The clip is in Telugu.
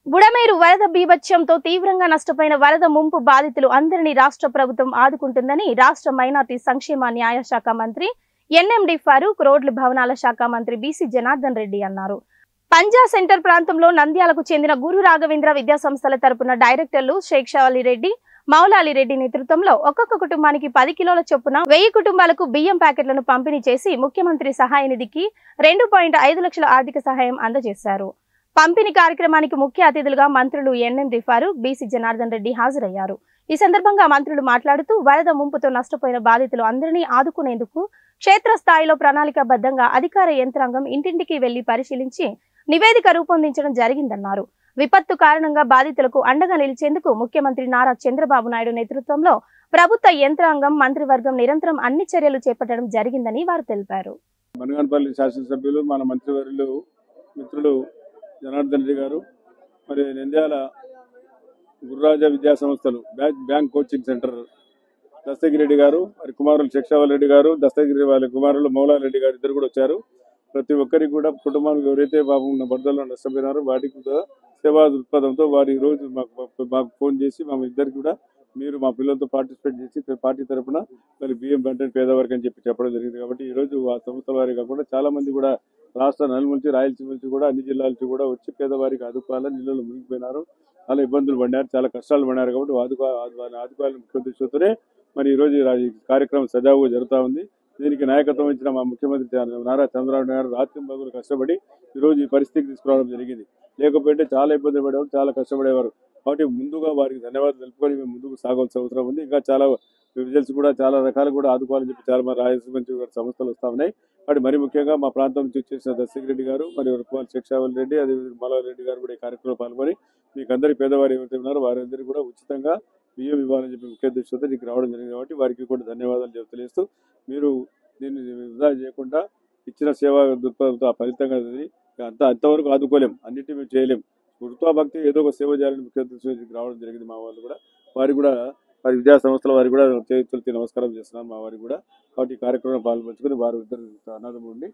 బుడమేరు వరద బీభత్సంతో తీవ్రంగా నష్టపోయిన వరద ముంపు బాధితులు అందరినీ రాష్ట్ర ప్రభుత్వం ఆదుకుంటుందని రాష్ట్ర మైనార్టీ సంక్షేమ న్యాయ శాఖ మంత్రి ఎన్ఎండి ఫరూక్, రోడ్లు భవనాల శాఖ మంత్రి బీసీ జనార్దన్ రెడ్డి అన్నారు. పంజా సెంటర్ ప్రాంతంలో నంద్యాలకు చెందిన గురు రాఘవేంద్ర విద్యా సంస్థల తరపున డైరెక్టర్లు శేషావలి రెడ్డి, మౌలాలి రెడ్డి నేతృత్వంలో ఒక్కొక్క కుటుంబానికి 10 కిలోల చొప్పున 1000 కుటుంబాలకు బియ్యం ప్యాకెట్లను పంపిణీ చేసి ముఖ్యమంత్రి సహాయ నిధికి 2.5 లక్షల ఆర్థిక సహాయం అందజేశారు. పంపిణీ కార్యక్రమానికి ముఖ్య అతిథులుగా మంత్రులు ఎన్ఎండి ఫరూక్, బీసీ జనార్దన్ రెడ్డి హాజరయ్యారు. ఈ సందర్భంగా మంత్రులు మాట్లాడుతూ వరద ముంపుతో నష్టపోయిన బాధితులు అందరినీ ఆదుకునేందుకు క్షేత్రస్థాయిలో ప్రణాళికాబద్ధంగా అధికార యంత్రాంగం ఇంటింటికి వెళ్లి పరిశీలించి నివేదిక రూపొందించడం జరిగిందన్నారు. విపత్తు కారణంగా బాధితులకు అండగా నిలిచేందుకు ముఖ్యమంత్రి నారా చంద్రబాబు నాయుడు నేతృత్వంలో ప్రభుత్వ యంత్రాంగం, మంత్రివర్గం నిరంతరం అన్ని చర్యలు చేపట్టడం జరిగిందని వారు తెలిపారు. మనగానపల్లి శాసనసభ్యులు, మన మంత్రివర్యులు మిత్రులు జనార్దన్ రెడ్డి గారు, మరి నంద్యాల గురురాజ విద్యా సంస్థలు బ్యాంక్ కోచింగ్ సెంటర్ దస్తగిరెడ్డి గారు, మరి కుమారులు శేషావల్ రెడ్డి గారు, దస్తగిరి వాళ్ళ కుమారులు మౌలారెడ్డి గారు ఇద్దరు కూడా వచ్చారు. ప్రతి ఒక్కరికి కూడా కుటుంబానికి ఎవరైతే పాపం వరదల్లో నష్టపోయినారో వాటికి కూడా సేవా దృక్పథంతో వారు ఈ రోజు మాకు ఫోన్ చేసి మా ఇద్దరికి కూడా మీరు మా పిల్లలతో పార్టిసిపేట్ చేసి పార్టీ తరఫున మరి బియ్యం కంటెంట్ పేదవారికి అని చెప్పడం జరిగింది. కాబట్టి ఈ రోజు ఆ సంస్థల వారి కాకుండా చాలా మంది కూడా రాష్ట్ర నలుమూల రాయలసీమ నుంచి కూడా అన్ని జిల్లాల నుంచి కూడా వచ్చి పేదవారికి ఆదుకోవాలని నీళ్ళలో మునిగిపోయినారు, చాలా ఇబ్బందులు పడినారు, చాలా కష్టాలు పడినారు. కాబట్టి ఆదుకోవాలని ముఖ్య ఉద్దేశంతోనే మరి ఈ రోజు ఈ కార్యక్రమం సజావుగా జరుగుతూ ఉంది. దీనికి నాయకత్వం ఇచ్చిన మా ముఖ్యమంత్రి నారా చంద్రబాబు నాయుడు రాత్రి పగలు కష్టపడి ఈ రోజు ఈ పరిస్థితికి తీసుకురావడం జరిగింది. లేకపోతే చాలా ఇబ్బంది పడేవారు, చాలా కష్టపడేవారు. కాబట్టి ముందుగా వారికి ధన్యవాదాలు తెలుపుకొని మేము ముందుకు సాగాల్సిన అవసరం ఉంది. ఇంకా చాలా విజిల్స్ కూడా చాలా రకాలు కూడా ఆదుకోవాలని చెప్పి చాలా మంది రాయలసీమ నుంచి సంస్థలు వస్తా ఉన్నాయి. కాబట్టి మరి ముఖ్యంగా మా ప్రాంతం నుంచి వచ్చేసిన దస్తగిరెడ్డి గారు, మరి శేషావల్ రెడ్డి, అదేవిధంగా మల్లారెడ్డి గారు కూడా ఈ కార్యక్రమంలో పాల్గొని మీకు అందరి పేదవారు ఎవరైతే ఉన్నారో వారందరికీ కూడా ఉచితంగా బియ్యం ఇవ్వాలని చెప్పి ముఖ్య ఉద్దేశంతో నీకు రావడం జరిగింది. కాబట్టి వారికి కూడా ధన్యవాదాలు తెలియజేస్తూ మీరు దీన్ని వృధా చేయకుండా ఇచ్చిన సేవా దృక్పథంతో ఫలితంగా అంతవరకు ఆదుకోలేం, అన్నింటినీ మేము చేయలేం. వృత్తాభక్తి ఏదో ఒక సేవ చేయాలని ముఖ్య ఉద్దేశంతో రావడం జరిగింది. మా వాళ్ళు కూడా వారికి కూడా వారి విద్యా సంస్థల వారికి కూడా చేతులకి నమస్కారం చేస్తున్నాను మా వారికి కూడా. కాబట్టి ఈ కార్యక్రమం పాల్పంచుకొని వారు ఇద్దరు అన్నదమ్ములు ఉండి